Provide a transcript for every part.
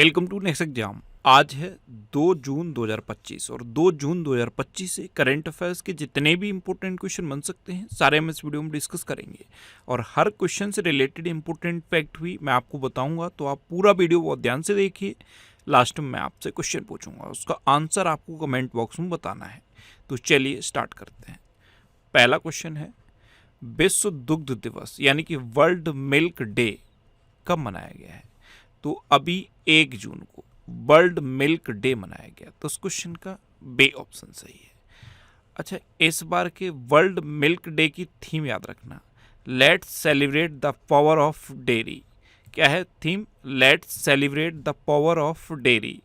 Welcome to next exam. आज है 2 जून 2025 और 2 जून 2025 से करंट अफेयर्स के जितने भी इंपॉर्टेंट क्वेश्चन बन सकते हैं सारे हम इस वीडियो में डिस्कस करेंगे और हर क्वेश्चन से रिलेटेड इंपॉर्टेंट फैक्ट भी मैं आपको बताऊंगा, तो आप पूरा वीडियो बहुत ध्यान से देखिए। लास्ट में मैं आपसे क्वेश्चन पूछूंगा, उसका आंसर आपको कमेंट बॉक्स में बताना है। तो चलिए स्टार्ट करते हैं। पहला क्वेश्चन है, विश्व दुग्ध दिवस यानी कि वर्ल्ड मिल्क डे कब मनाया गया है? तो अभी 1 जून को वर्ल्ड मिल्क डे मनाया गया, तो उस क्वेश्चन का बे ऑप्शन सही है। अच्छा, इस बार के वर्ल्ड मिल्क डे की थीम याद रखना, let's celebrate the power of dairy. क्या है theme? Let's celebrate the power of dairy.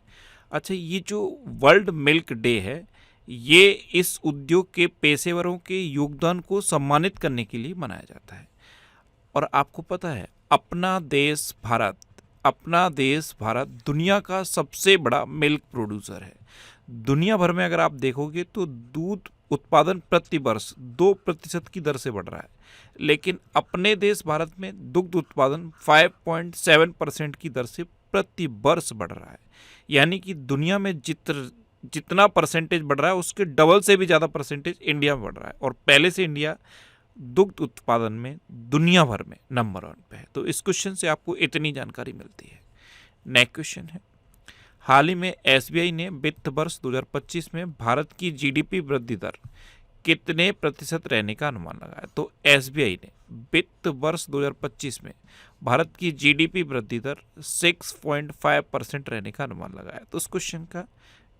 अच्छा, ये जो वर्ल्ड मिल्क डे है ये इस उद्योग के पेशेवरों के योगदान को सम्मानित करने के लिए मनाया जाता है। और आपको पता है अपना देश भारत दुनिया का सबसे बड़ा मिल्क प्रोड्यूसर है। दुनिया भर में अगर आप देखोगे तो दूध उत्पादन प्रति वर्ष 2% की दर से बढ़ रहा है, लेकिन अपने देश भारत में दुग्ध उत्पादन 5.7% की दर से प्रति वर्ष बढ़ रहा है। यानी कि दुनिया में जितना परसेंटेज बढ़ रहा है उसके डबल से भी ज़्यादा परसेंटेज इंडिया में बढ़ रहा है, और पहले से इंडिया दुग्ध उत्पादन में दुनिया भर में नंबर 1 पे है। तो इस क्वेश्चन से आपको इतनी जानकारी मिलती है। नेक्स्ट क्वेश्चन है, हाल ही में एसबीआई ने वित्त वर्ष 2025 में भारत की जीडीपी वृद्धि दर कितने प्रतिशत रहने का अनुमान लगाया? तो एसबीआई ने वित्त वर्ष 2025 में भारत की जीडीपी वृद्धि दर 6.5% रहने का अनुमान लगाया। तो उस क्वेश्चन का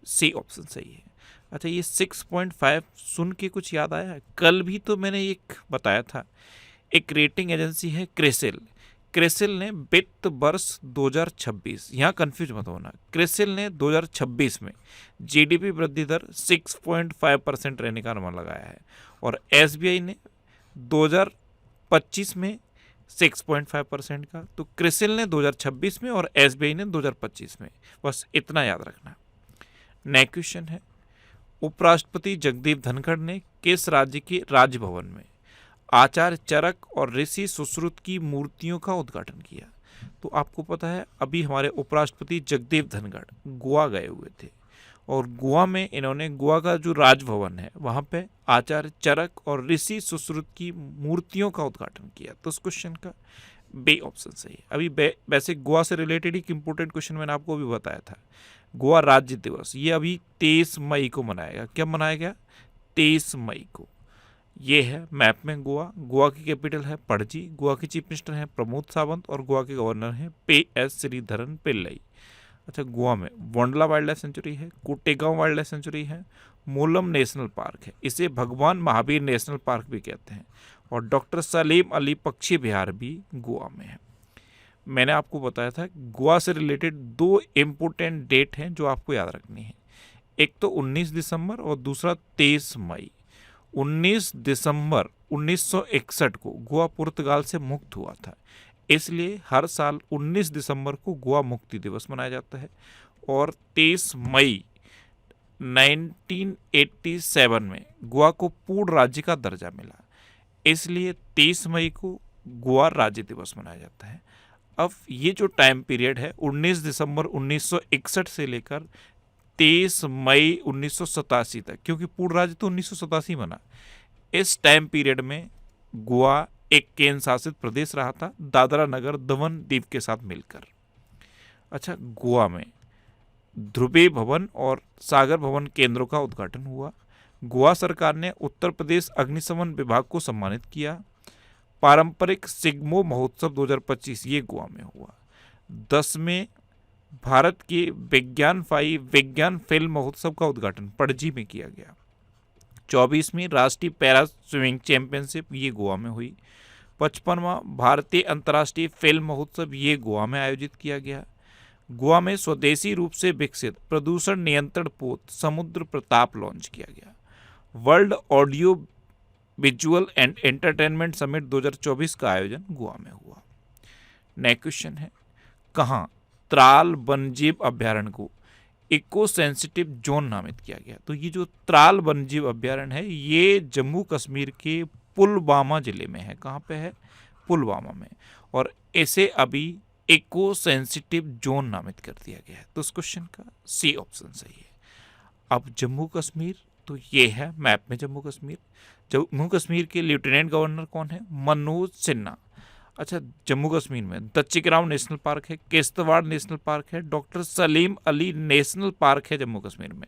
सी ऑप्शन सही है। अच्छा, ये 6.5 सुन के कुछ याद आया है? कल भी तो मैंने एक बताया था, एक रेटिंग एजेंसी है क्रिसिल ने वित्त वर्ष 2026, यहाँ कंफ्यूज मत होना, क्रिसिल ने 2026 में जीडीपी वृद्धि दर 6.5% रहने का अनुमान लगाया है, और एसबीआई ने 2025 में 6.5% का। तो क्रिसिल ने 2026 में और एसबीआई ने 2025 में, बस इतना याद रखना। नेक्स्ट क्वेश्चन है, उपराष्ट्रपति जगदीप धनखड़ ने किस राज्य के राजभवन में आचार्य चरक और ऋषि सुश्रुत की मूर्तियों का उद्घाटन किया? तो आपको पता है अभी हमारे उपराष्ट्रपति जगदीप धनखड़ गोवा गए हुए थे, और गोवा में इन्होंने गोवा का जो राजभवन है वहाँ पे आचार्य चरक और ऋषि सुश्रुत की मूर्तियों का उद्घाटन किया। तो उस क्वेश्चन का बे ऑप्शन सही है। अभी वैसे गोवा से रिलेटेड एक इंपॉर्टेंट क्वेश्चन मैंने आपको भी बताया था, गोवा राज्य दिवस ये अभी 23 मई को मनाएगा। कब मनाया गया? 23 मई को। ये है मैप में गोवा की कैपिटल है पणजी, गोवा के चीफ मिनिस्टर हैं प्रमोद सावंत और गोवा के गवर्नर हैं PS श्रीधरन पिल्लई। अच्छा, गोवा में वोंडला वाइल्ड लाइफ सेंचुरी है, कोटेगांव वाइल्ड लाइफ सेंचुरी है, मोलम नेशनल पार्क है, इसे भगवान महावीर नेशनल पार्क भी कहते हैं, और डॉक्टर सलीम अली पक्षी विहार भी गोवा में है। मैंने आपको बताया था गोवा से रिलेटेड 2 इम्पोर्टेंट डेट हैं जो आपको याद रखनी है, एक तो 19 दिसंबर और दूसरा 23 मई। 19 दिसंबर 1961 को गोवा पुर्तगाल से मुक्त हुआ था, इसलिए हर साल 19 दिसंबर को गोवा मुक्ति दिवस मनाया जाता है, और 23 मई 1987 में गोवा को पूर्ण राज्य का दर्जा मिला, इसलिए 23 मई को गोवा राज्य दिवस मनाया जाता है। अब ये जो टाइम पीरियड है 19 दिसंबर 1961 से लेकर 23 मई 1987 तक, क्योंकि पूर्ण राज्य तो 1987 बना, इस टाइम पीरियड में गोवा एक केंद्र शासित प्रदेश रहा था दादरा नगर दमन दीव के साथ मिलकर। अच्छा, गोवा में ध्रुवीय भवन और सागर भवन केंद्रों का उद्घाटन हुआ। गोवा सरकार ने उत्तर प्रदेश अग्निशमन विभाग को सम्मानित किया। पारंपरिक सिग्मो महोत्सव 2025 ये गोवा में हुआ। 10वें भारत के विज्ञान फिल्म महोत्सव का उद्घाटन पणजी में किया गया। 24वीं राष्ट्रीय पैरा स्विमिंग चैंपियनशिप ये गोवा में हुई। 55वां भारतीय अंतर्राष्ट्रीय फिल्म महोत्सव ये गोवा में आयोजित किया गया। गोवा में स्वदेशी रूप से विकसित प्रदूषण नियंत्रण पोत समुद्र प्रताप लॉन्च किया गया। World audio visual and entertainment summit 2024 का आयोजन गोवा में हुआ। नेक्स्ट क्वेश्चन है, कहाँ त्राल वन्यजीव अभ्यारण्य को इको सेंसिटिव जोन नामित किया गया? तो ये जो त्राल वन्यजीव अभ्यारण्य है ये जम्मू कश्मीर के पुलवामा जिले में है। कहाँ पे है? पुलवामा में। और इसे अभी इको सेंसिटिव जोन नामित कर दिया गया है। तो इस क्वेश्चन का सी ऑप्शन सही है। अब जम्मू कश्मीर, तो ये है मैप में जम्मू कश्मीर। जम्मू कश्मीर के लेफ्टिनेंट गवर्नर कौन है? मनोज सिन्हा। अच्छा, जम्मू कश्मीर में दच्चिग्राम नेशनल पार्क है, किश्तवाड़ नेशनल पार्क है, doctor Salim Ali national park है जम्मू कश्मीर में,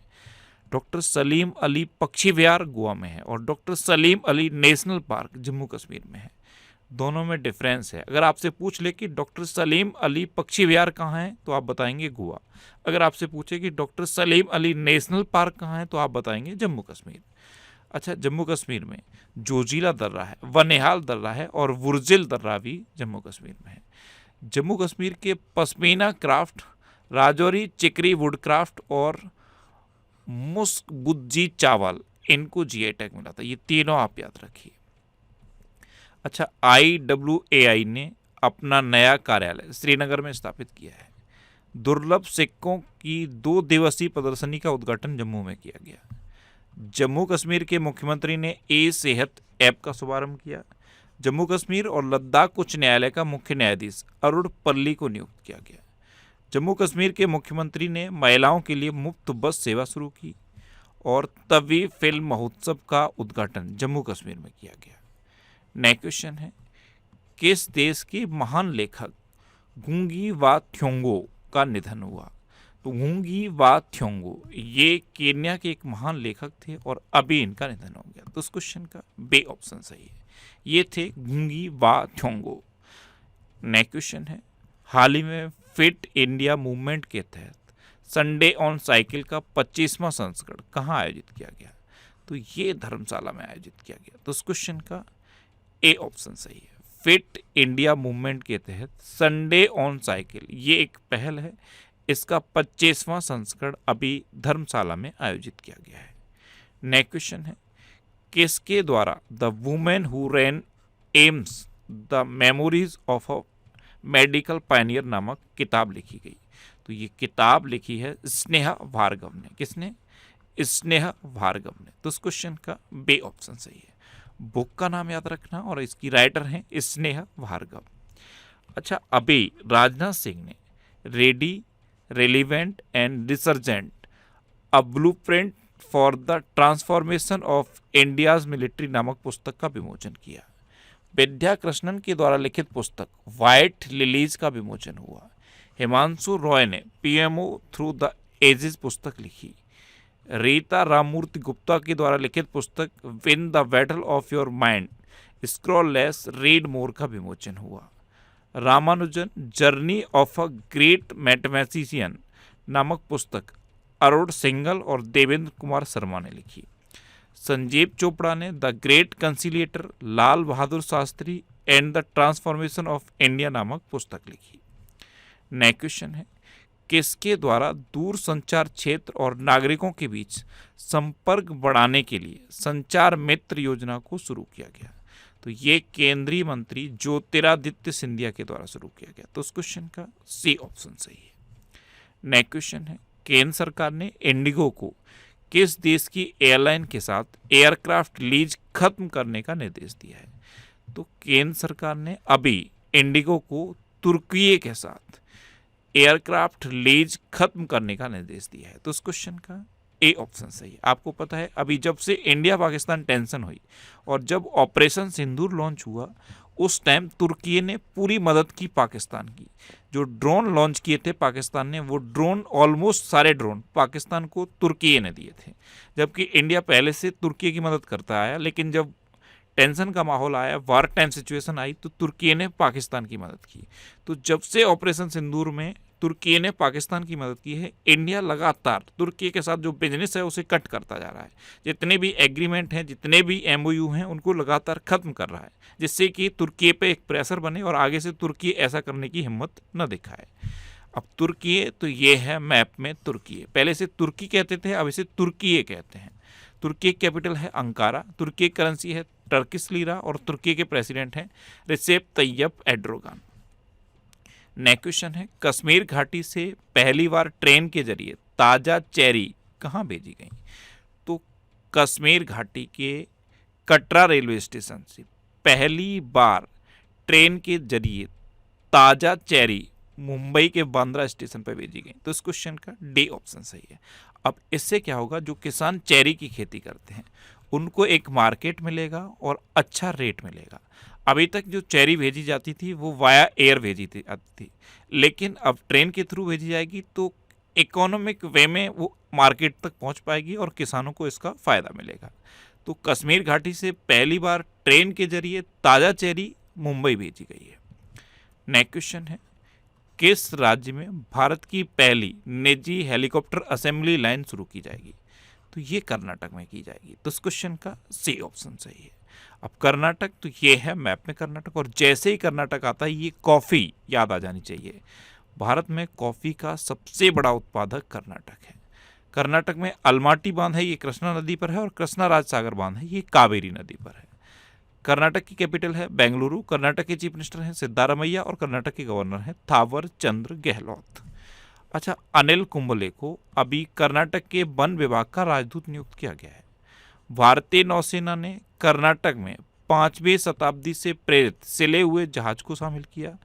डॉक्टर सलीम अली पक्षी विहार गोवा में है, और doctor Salim Ali national park Jammu Kashmir में है। दोनों में डिफरेंस है। अगर आपसे पूछ ले कि डॉक्टर सलीम अली पक्षी विहार कहाँ है, तो आप बताएंगे गोवा। अगर आपसे पूछे कि doctor Salim Ali national park कहाँ है, तो आप बताएंगे जम्मू कश्मीर। अच्छा, जम्मू कश्मीर में जोजिला दर्रा है, वनिहाल दर्रा है, और वुर्जिल दर्रा भी जम्मू कश्मीर में है। जम्मू कश्मीर के pashmina craft, Rajouri chikri wood craft और मुस्क बुज्जी चावल, इनको जीआई टैग मिला था। ये तीनों आप याद रखिए। अच्छा, IWAI ने अपना नया कार्यालय श्रीनगर में स्थापित किया है। दुर्लभ सिक्कों की 2 दिवसीय प्रदर्शनी का उद्घाटन जम्मू में किया गया। जम्मू कश्मीर के मुख्यमंत्री ने सेहत ऐप का शुभारंभ किया। जम्मू कश्मीर और लद्दाख उच्च न्यायालय का मुख्य न्यायाधीश अरुण पल्ली को नियुक्त किया गया। जम्मू कश्मीर के मुख्यमंत्री ने महिलाओं के लिए मुफ्त बस सेवा शुरू की, और तवी फिल्म महोत्सव का उद्घाटन जम्मू कश्मीर में किया गया। नेक्स्ट क्वेश्चन है, किस देश के महान लेखक गुंगी वा थ्योंगो का निधन हुआ? तो गुंगी वा थ्योंगो ये केन्या के एक महान लेखक थे, और अभी इनका निधन हो गया। तो इस क्वेश्चन का बे ऑप्शन सही है। ये थे गुंगी वा थ्योंगो। नेक्स्ट क्वेश्चन है, हाल ही में फिट इंडिया मूवमेंट के तहत संडे ऑन साइकिल का 25वां संस्करण कहाँ आयोजित किया गया? तो ये धर्मशाला में आयोजित किया गया। तो इस क्वेश्चन का ए ऑप्शन सही है। फिट इंडिया मूवमेंट के तहत संडे ऑन साइकिल ये एक पहल है। इसका 25वां संस्करण अभी धर्मशाला में आयोजित किया गया है। नेक्स्ट क्वेश्चन है, किसके द्वारा the women who ran AIIMS the memories of a medical pioneer नामक किताब लिखी गई? तो ये किताब लिखी है स्नेहा भार्गव ने। किसने? स्नेहा भार्गव ने। तो इस क्वेश्चन का बे ऑप्शन सही है। बुक का नाम याद रखना, और इसकी राइटर हैं स्नेहा भार्गव। अच्छा, अभी राजनाथ सिंह ने ready, relevant and resurgent a blueprint for the transformation of India's military नामक पुस्तक का विमोचन किया। विद्या कृष्णन के द्वारा लिखित पुस्तक व्हाइट लिलीज का विमोचन हुआ। हिमांशु रॉय ने PMO थ्रू द एजेस पुस्तक लिखी। रीता राममूर्ति गुप्ता के द्वारा लिखित पुस्तक win the battle of your mind scroll less read more का विमोचन हुआ। Ramanujan journey of a great mathematician नामक पुस्तक अरुण सिंघल और देवेंद्र कुमार शर्मा ने लिखी। संजीव चोपड़ा ने the great conciliator, Lal Bahadur Shastri and the transformation of India नामक पुस्तक लिखी। नेक्स्ट क्वेश्चन है, किसके द्वारा दूर संचार क्षेत्र और नागरिकों के बीच संपर्क बढ़ाने के लिए संचार मित्र योजना को शुरू किया गया? तो ये केंद्रीय मंत्री ज्योतिरादित्य सिंधिया के द्वारा शुरू किया गया। तो उस क्वेश्चन का सी ऑप्शन सही है। नेक्स्ट क्वेश्चन है, केंद्र सरकार ने इंडिगो को किस देश की एयरलाइन के साथ एयरक्राफ्ट लीज खत्म करने का निर्देश दिया है? तो केंद्र सरकार ने अभी इंडिगो को तुर्की के साथ एयरक्राफ्ट लीज खत्म करने का निर्देश दिया है। तो इस क्वेश्चन का ए ऑप्शन सही है। आपको पता है, अभी जब से इंडिया पाकिस्तान टेंशन हुई और जब ऑपरेशन सिंदूर लॉन्च हुआ, उस टाइम तुर्की ने पूरी मदद की पाकिस्तान की। जो ड्रोन लॉन्च किए थे पाकिस्तान ने, वो ड्रोन ऑलमोस्ट सारे ड्रोन पाकिस्तान को तुर्की ने दिए थे, जबकि इंडिया पहले से तुर्की की मदद करता आया। लेकिन जब टेंशन का माहौल आया, वार टाइम सिचुएशन आई, तो तुर्की ने पाकिस्तान की मदद की। तो जब से ऑपरेशन सिंदूर में तुर्की ने पाकिस्तान की मदद की है, इंडिया लगातार तुर्की के साथ जो बिजनेस है उसे कट करता जा रहा है। जितने भी एग्रीमेंट हैं, जितने भी MOU हैं, उनको लगातार खत्म कर रहा है, जिससे कि तुर्की पे एक प्रेशर बने और आगे से तुर्की ऐसा करने की हिम्मत न दिखाए। अब तुर्की, तो ये है मैप में तुर्की। पहले से तुर्की कहते थे, अब इसे तुर्की कहते हैं। तुर्की कैपिटल है अंकारा, तुर्की करेंसी है टर्किश लीरा, और तुर्की के प्रेसिडेंट हैं रिसेप तैयब एर्डोगान। नेक्स्ट क्वेश्चन है, कश्मीर घाटी से पहली बार ट्रेन के जरिए ताज़ा चेरी कहाँ भेजी गई? तो कश्मीर घाटी के कटरा रेलवे स्टेशन से पहली बार ट्रेन के जरिए ताज़ा चेरी मुंबई के बांद्रा स्टेशन पर भेजी गई। तो इस क्वेश्चन का डी ऑप्शन सही है। अब इससे क्या होगा, जो किसान चेरी की खेती करते हैं उनको एक मार्केट मिलेगा और अच्छा रेट मिलेगा। अभी तक जो चेरी भेजी जाती थी वो वाया एयर भेजी आती थी, लेकिन अब ट्रेन के थ्रू भेजी जाएगी तो इकोनॉमिक वे में वो मार्केट तक पहुंच पाएगी और किसानों को इसका फ़ायदा मिलेगा। तो कश्मीर घाटी से पहली बार ट्रेन के जरिए ताज़ा चेरी मुंबई भेजी गई है। नेक्स्ट क्वेश्चन है, किस राज्य में भारत की पहली निजी हेलीकॉप्टर असेंबली लाइन शुरू की जाएगी? तो ये कर्नाटक में की जाएगी। तो इस क्वेश्चन का सी ऑप्शन सही है। अब कर्नाटक, तो ये है मैप में कर्नाटक, और जैसे ही कर्नाटक आता है ये कॉफ़ी याद आ जानी चाहिए। भारत में कॉफ़ी का सबसे बड़ा उत्पादक कर्नाटक है। कर्नाटक में अलमाटी बांध है, ये कृष्णा नदी पर है, और कृष्णा राज सागर बांध है, ये कावेरी नदी पर है। कर्नाटक की कैपिटल है बेंगलुरु। कर्नाटक के चीफ मिनिस्टर हैं सिद्धारमैया और कर्नाटक के गवर्नर हैं थावर चंद्र गहलोत। अच्छा, अनिल कुंबले को अभी कर्नाटक के वन विभाग का राजदूत नियुक्त किया गया है। भारतीय नौसेना ने कर्नाटक में 5वीं शताब्दी से प्रेरित सिले हुए जहाज को शामिल किया।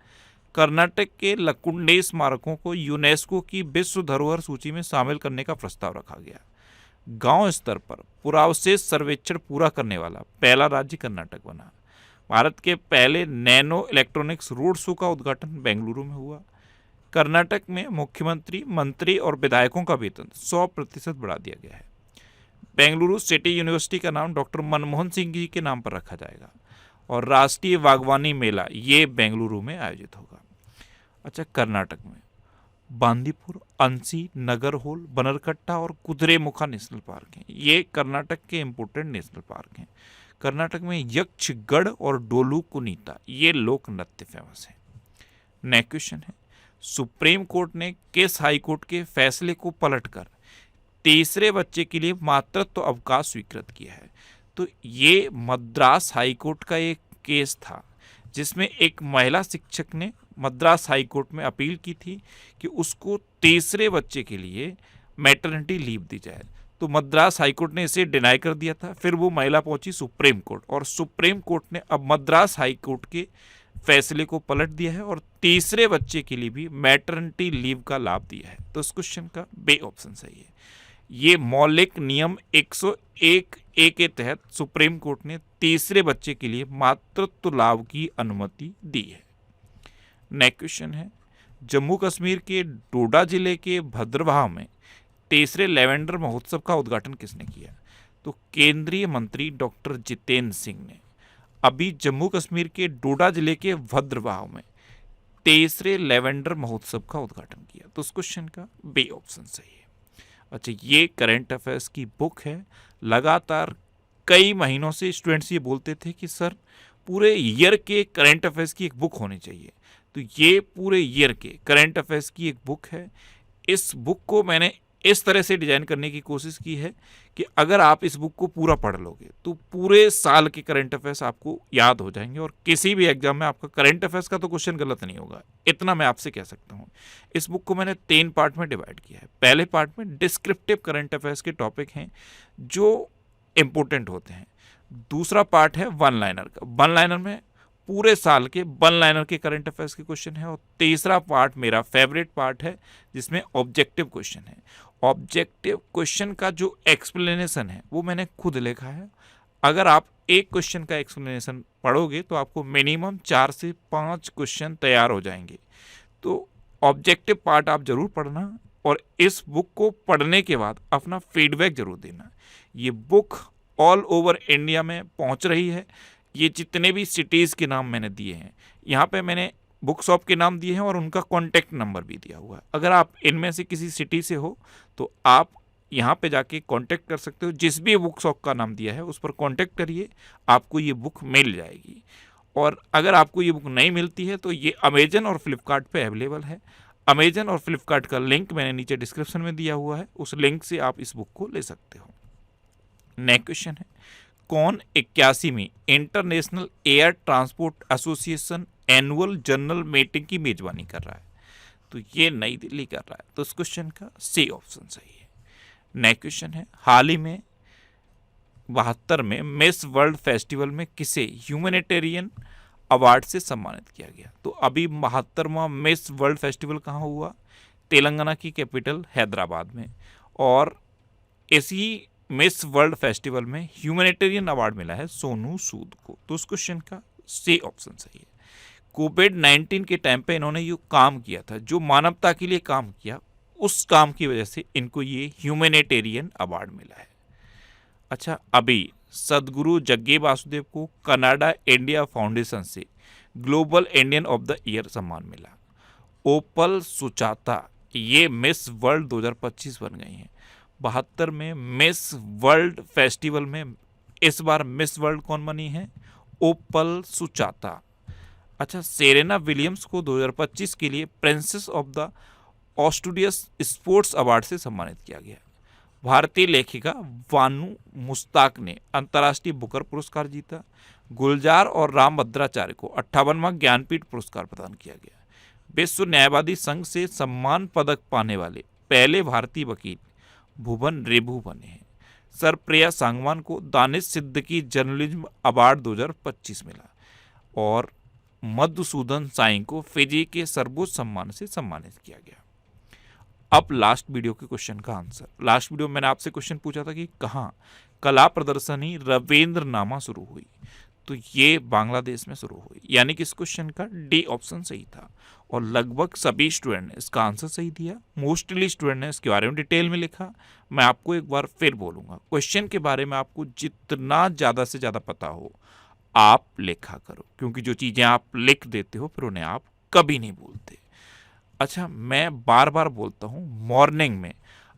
कर्नाटक के लकुंडे स्मारकों को यूनेस्को की विश्व धरोहर सूची में शामिल करने का प्रस्ताव रखा गया। गांव स्तर पर पुरावशेष सर्वेक्षण पूरा करने वाला पहला राज्य कर्नाटक बना। भारत के पहले नैनो इलेक्ट्रॉनिक्स रोड शो का उद्घाटन बेंगलुरु में हुआ। कर्नाटक में मुख्यमंत्री, मंत्री और विधायकों का वेतन 100% बढ़ा दिया गया है। बेंगलुरु सिटी यूनिवर्सिटी का नाम डॉक्टर मनमोहन सिंह जी के नाम पर रखा जाएगा, और राष्ट्रीय बागवानी मेला ये बेंगलुरु में आयोजित होगा। अच्छा, कर्नाटक में बांदीपुर, अंसी, नगरहोल, बनरकट्टा और कुद्रेमुखा नेशनल पार्क हैं। ये कर्नाटक के इम्पोर्टेंट नेशनल पार्क हैं। कर्नाटक में यक्षगढ़ और डोलू कुनीता ये लोक नृत्य फेमस हैं। नेक्स्ट क्वेश्चन है, सुप्रीम कोर्ट ने किस हाई कोर्ट के फैसले को पलटकर तीसरे बच्चे के लिए मातृत्व अवकाश स्वीकृत किया है? तो ये मद्रास हाई कोर्ट का एक केस था जिसमें एक महिला शिक्षक ने मद्रास हाई कोर्ट में अपील की थी कि उसको तीसरे बच्चे के लिए मैटरनिटी लीव दी जाए। तो मद्रास हाई कोर्ट ने इसे डिनाई कर दिया था। फिर वो महिला पहुंची सुप्रीम कोर्ट, और सुप्रीम कोर्ट ने अब मद्रास हाई कोर्ट के फैसले को पलट दिया है और तीसरे बच्चे के लिए भी मैटरनिटी लीव का लाभ दिया है। तो इस क्वेश्चन का बे ऑप्शन सही है। ये मौलिक नियम 101A के तहत सुप्रीम कोर्ट ने तीसरे बच्चे के लिए मातृत्व लाभ की अनुमति दी है। नेक्स्ट क्वेश्चन है, जम्मू कश्मीर के डोडा जिले के भद्रवाह में तीसरे लेवेंडर महोत्सव का उद्घाटन किसने किया? तो केंद्रीय मंत्री डॉक्टर जितेंद्र सिंह ने अभी जम्मू कश्मीर के डोडा जिले के भद्रवाह में तीसरे लेवेंडर महोत्सव का उद्घाटन किया। तो इस क्वेश्चन का बी ऑप्शन सही है। अच्छा, ये करंट अफेयर्स की बुक है। लगातार कई महीनों से स्टूडेंट्स ये बोलते थे कि सर पूरे ईयर के करंट अफेयर्स की एक बुक होनी चाहिए। तो ये पूरे ईयर के करंट अफेयर्स की एक बुक है। इस बुक को मैंने इस तरह से डिज़ाइन करने की कोशिश की है कि अगर आप इस बुक को पूरा पढ़ लोगे तो पूरे साल के करंट अफेयर्स आपको याद हो जाएंगे और किसी भी एग्जाम में आपका करंट अफेयर्स का तो क्वेश्चन गलत नहीं होगा, इतना मैं आपसे कह सकता हूँ। इस बुक को मैंने 3 पार्ट में डिवाइड किया है। पहले पार्ट में डिस्क्रिप्टिव करंट अफेयर्स के टॉपिक हैं जो इम्पोर्टेंट होते हैं। दूसरा पार्ट है वन लाइनर का। वन लाइनर में पूरे साल के वन लाइनर के करंट अफेयर्स के क्वेश्चन है। और तीसरा पार्ट मेरा फेवरेट पार्ट है जिसमें ऑब्जेक्टिव क्वेश्चन है। ऑब्जेक्टिव क्वेश्चन का जो एक्सप्लेनेशन है वो मैंने खुद लिखा है। अगर आप एक क्वेश्चन का एक्सप्लेनेशन पढ़ोगे तो आपको मिनिमम 4 से 5 क्वेश्चन तैयार हो जाएंगे। तो ऑब्जेक्टिव पार्ट आप जरूर पढ़ना और इस बुक को पढ़ने के बाद अपना फीडबैक जरूर देना। ये बुक ऑल ओवर इंडिया में पहुंच रही है। ये जितने भी सिटीज़ के नाम मैंने दिए हैं, यहाँ पे मैंने बुक शॉप के नाम दिए हैं और उनका कॉन्टैक्ट नंबर भी दिया हुआ है। अगर आप इनमें से किसी सिटी से हो तो आप यहाँ पे जाके कांटेक्ट कर सकते हो। जिस भी बुक शॉप का नाम दिया है उस पर कांटेक्ट करिए, आपको ये बुक मिल जाएगी। और अगर आपको ये बुक नहीं मिलती है तो ये अमेजन और फ्लिपकार्ट पे अवेलेबल है। अमेजन और फ्लिपकार्ट का लिंक मैंने नीचे डिस्क्रिप्शन में दिया हुआ है, उस लिंक से आप इस बुक को ले सकते हो। नेक्स्ट क्वेश्चन है, कौन 81वीं international air transport association annual general meeting की मेजबानी कर रहा है? तो ये नई दिल्ली कर रहा है। तो इस क्वेश्चन का सी ऑप्शन सही है। नेक्स्ट क्वेश्चन है, हाल ही में 72 में मिस वर्ल्ड फेस्टिवल में किसे ह्यूमैनिटेरियन अवार्ड से सम्मानित किया गया। तो अभी 72वां मिस वर्ल्ड फेस्टिवल कहाँ हुआ? तेलंगाना की कैपिटल हैदराबाद में। और इसी मिस वर्ल्ड फेस्टिवल में ह्यूमैनिटेरियन अवार्ड मिला है सोनू सूद को। तो उस क्वेश्चन का सी ऑप्शन सही है। कोविड-19 के टाइम पे इन्होंने ये काम किया था, जो मानवता के लिए काम किया, उस काम की वजह से इनको ये ह्यूमैनिटेरियन अवार्ड मिला है। अच्छा, अभी सदगुरु जग्गी वासुदेव को कनाडा इंडिया फाउंडेशन से global Indian of the year सम्मान मिला। ओपल सुचाता ये मिस वर्ल्ड 2025 बन गई हैं। 72 में मिस वर्ल्ड फेस्टिवल में इस बार मिस वर्ल्ड कौन बनी है? ओपल सुचाता। अच्छा, सेरेना विलियम्स को 2025 के लिए princess of the Asturias sports award से सम्मानित किया गया। भारतीय लेखिका वानू मुस्ताक ने अंतर्राष्ट्रीय बुकर पुरस्कार जीता। गुलजार और रामभद्राचार्य को 58वां ज्ञानपीठ पुरस्कार प्रदान किया गया। विश्व न्यायवादी संघ से सम्मान पदक पाने वाले पहले भारतीय वकील भुवन रेबू बने हैं। सरप्रिया सांगवान को दानिश सिद्दीकी जर्नलिज्म अवार्ड 2025 मिला। और मधुसूदन साई को फिजी के सर्वोच्च सम्मान से सम्मानित किया गया। अब लास्ट वीडियो के क्वेश्चन का आंसर। लास्ट वीडियो में मैंने आपसे क्वेश्चन पूछा था कि कहाँ कला प्रदर्शनी रविंद्र नामा शुरू हुई, तो ये बांग्लादेश में शुरू हुई, यानी कि इस क्वेश्चन का डी ऑप्शन सही था। और लगभग सभी स्टूडेंट ने इसका आंसर सही दिया। मोस्टली स्टूडेंट ने इसके बारे में डिटेल में लिखा। मैं आपको एक बार फिर बोलूँगा, क्वेश्चन के बारे में आपको जितना ज़्यादा से ज़्यादा पता हो आप लिखा करो, क्योंकि जो चीज़ें आप लिख देते हो फिर उन्हें आप कभी नहीं भूलते। अच्छा, मैं बार बार बोलता हूँ, मॉर्निंग में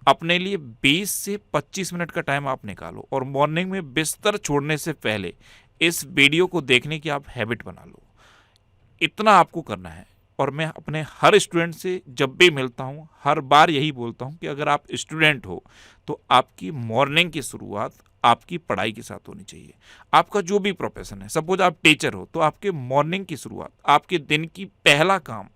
अपने लिए 20 से 25 मिनट का टाइम आप निकालो और मॉर्निंग में बिस्तर छोड़ने से पहले इस वीडियो को देखने की आप हैबिट बना लो। इतना आपको करना है। और मैं अपने हर स्टूडेंट से जब भी मिलता हूँ हर बार यही बोलता हूँ कि अगर आप स्टूडेंट हो तो आपकी मॉर्निंग की शुरुआत आपकी पढ़ाई के साथ होनी चाहिए। आपका जो भी प्रोफेशन है, सपोज आप टीचर हो तो आपके मॉर्निंग की शुरुआत, आपके दिन की पहला काम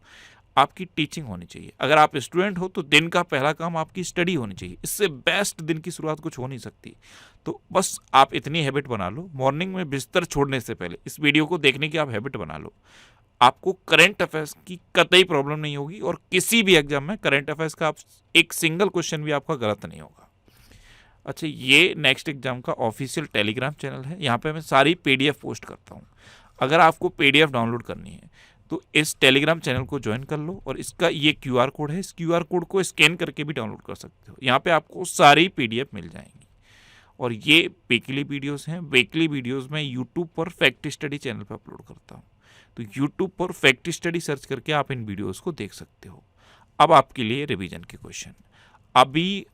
आपकी टीचिंग होनी चाहिए। अगर आप स्टूडेंट हो तो दिन का पहला काम आपकी स्टडी होनी चाहिए। इससे बेस्ट दिन की शुरुआत कुछ हो नहीं सकती। तो बस आप इतनी हैबिट बना लो, मॉर्निंग में बिस्तर छोड़ने से पहले इस वीडियो को देखने की आप हैबिट बना लो। आपको करंट अफेयर्स की कतई प्रॉब्लम नहीं होगी और किसी भी एग्जाम में करंट अफेयर्स का एक सिंगल क्वेश्चन भी आपका गलत नहीं होगा। अच्छा, ये नेक्स्ट एग्जाम का ऑफिशियल टेलीग्राम चैनल है। यहाँ पे मैं सारी पीडीएफ पोस्ट करता हूँ। अगर आपको पीडीएफ डाउनलोड करनी है तो इस टेलीग्राम चैनल को ज्वाइन कर लो और इसका ये क्यूआर कोड है, इस क्यूआर कोड को स्कैन करके भी डाउनलोड कर सकते हो। यहाँ पे आपको सारी पीडीएफ मिल जाएंगी। और ये वीकली वीडियोस हैं। वीकली वीडियोस में यूट्यूब पर फैक्ट स्टडी चैनल पर अपलोड करता हूँ। तो यूट्यूब पर फैक्ट स्टडी सर्च करके आप इन वीडियोस को देख सकते हो। अब आपके लिए रिवीजन के क्वेश्चन। अभी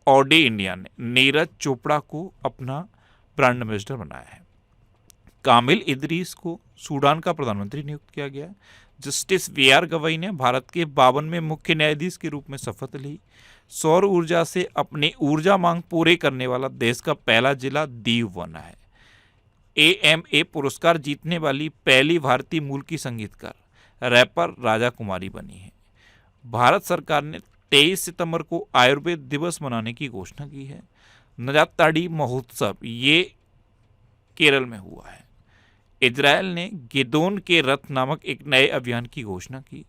ऑडे इंडिया ने नीरज चोपड़ा को अपना ब्रांड एम्बेसडर बनाया है। कामिल इदरीस को सूडान का प्रधानमंत्री नियुक्त किया गया। जस्टिस वीआर गवई ने भारत के 52वें मुख्य न्यायाधीश के रूप में शपथ ली। सौर ऊर्जा से अपनी ऊर्जा मांग पूरे करने वाला देश का पहला जिला दीव बना है। AMA पुरस्कार जीतने वाली पहली भारतीय मूल की संगीतकार रैपर राजा कुमारी बनी है। भारत सरकार ने 23 सितंबर को आयुर्वेद दिवस मनाने की घोषणा की है। नजाताड़ी महोत्सव ये केरल में हुआ है। इजरायल ने गिदोन के रथ नामक एक नए अभियान की घोषणा की।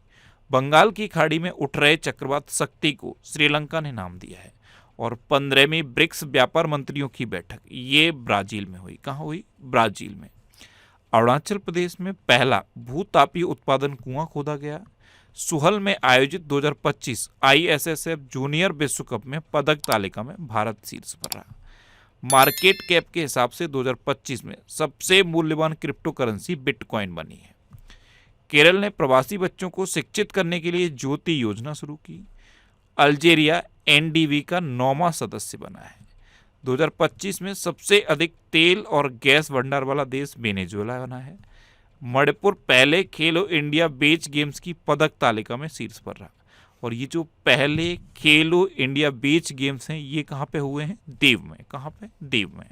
बंगाल की खाड़ी में उठ रहे चक्रवात शक्ति को श्रीलंका ने नाम दिया है। और 15वीं ब्रिक्स व्यापार मंत्रियों की बैठक ये ब्राजील में हुई। कहाँ हुई? ब्राजील में। अरुणाचल प्रदेश में पहला भूतापीय उत्पादन कुआं खोदा गया। सुहल में आयोजित 2025 ISSF जूनियर विश्व कप में पदक तालिका में भारत शीर्ष पर रहा। मार्केट कैप के हिसाब से 2025 में सबसे मूल्यवान क्रिप्टो करेंसी बिटकॉइन बनी है। केरल ने प्रवासी बच्चों को शिक्षित करने के लिए ज्योति योजना शुरू की। अल्जीरिया NDV का 9वां सदस्य बना है। 2025 में सबसे अधिक तेल और गैस भंडार वाला देश वेनेजुएला बना है। मणिपुर पहले खेलो इंडिया बीच गेम्स की पदक तालिका में शीर्ष पर रहा। और ये जो पहले खेलो इंडिया बीच गेम्स हैं ये कहाँ पे हुए हैं? दीव में। कहाँ पे? दीव में।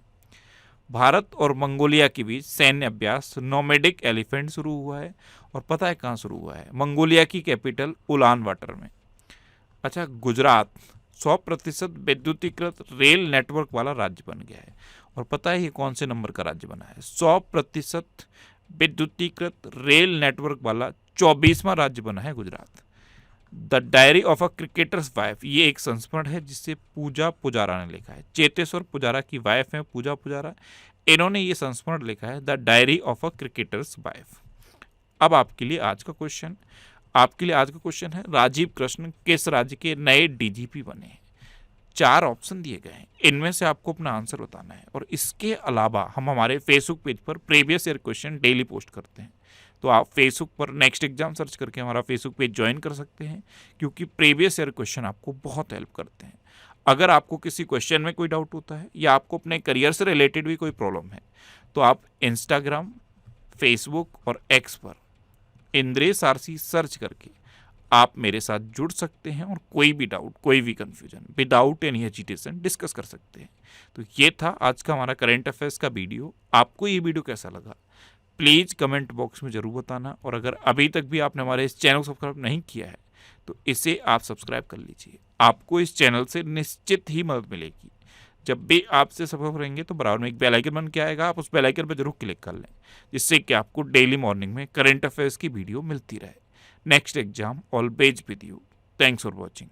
भारत और मंगोलिया के बीच सैन्य अभ्यास नोमैडिक एलिफेंट शुरू हुआ है। और पता है कहाँ शुरू हुआ है? मंगोलिया की कैपिटल उलान बाटर में। अच्छा, गुजरात 100% विद्युतीकृत रेल नेटवर्क वाला राज्य बन गया है। और पता है ये कौन से नंबर का राज्य बना है? 100% विद्युतीकृत रेल नेटवर्क वाला 24वां राज्य बना है Gujarat. The diary of a cricketers wife, ये एक संस्मरण है जिसे पूजा पुजारा ने लिखा है। चेतेश्वर पुजारा की वाइफ है पूजा पुजारा, इन्होंने ये संस्मरण लिखा है the diary of a cricketers wife. अब आपके लिए आज का क्वेश्चन है राजीव कृष्ण किस राज्य के नए डीजीपी बने हैं? 4 ऑप्शन दिए गए हैं, इनमें से आपको अपना आंसर बताना है। और इसके अलावा हम हमारे फेसबुक पेज पर previous year question daily post करते हैं, तो आप फेसबुक पर नेक्स्ट एग्जाम सर्च करके हमारा फेसबुक पेज ज्वाइन कर सकते हैं, क्योंकि प्रीवियस ईयर क्वेश्चन आपको बहुत हेल्प करते हैं। अगर आपको किसी क्वेश्चन में कोई डाउट होता है या आपको अपने करियर से रिलेटेड भी कोई प्रॉब्लम है, तो आप इंस्टाग्राम, फेसबुक और एक्स पर इंद्रेश आरसी सर्च करके आप मेरे साथ जुड़ सकते हैं और कोई भी डाउट, कोई भी confusion without any hesitation discuss कर सकते हैं। तो ये था आज का हमारा करंट अफेयर्स का वीडियो। आपको ये वीडियो कैसा लगा प्लीज़ कमेंट बॉक्स में ज़रूर बताना, और अगर अभी तक भी आपने हमारे इस चैनल को सब्सक्राइब नहीं किया है तो इसे आप सब्सक्राइब कर लीजिए। आपको इस चैनल से निश्चित ही मदद मिलेगी। जब भी आपसे सब्सक्राइब करेंगे तो बराबर में एक बेल आइकन बन के आएगा, आप उस बेल आइकन पर जरूर क्लिक कर लें, जिससे कि आपको डेली मॉर्निंग में करंट अफेयर्स की वीडियो मिलती रहे। Next exam always with you. Thanks for watching.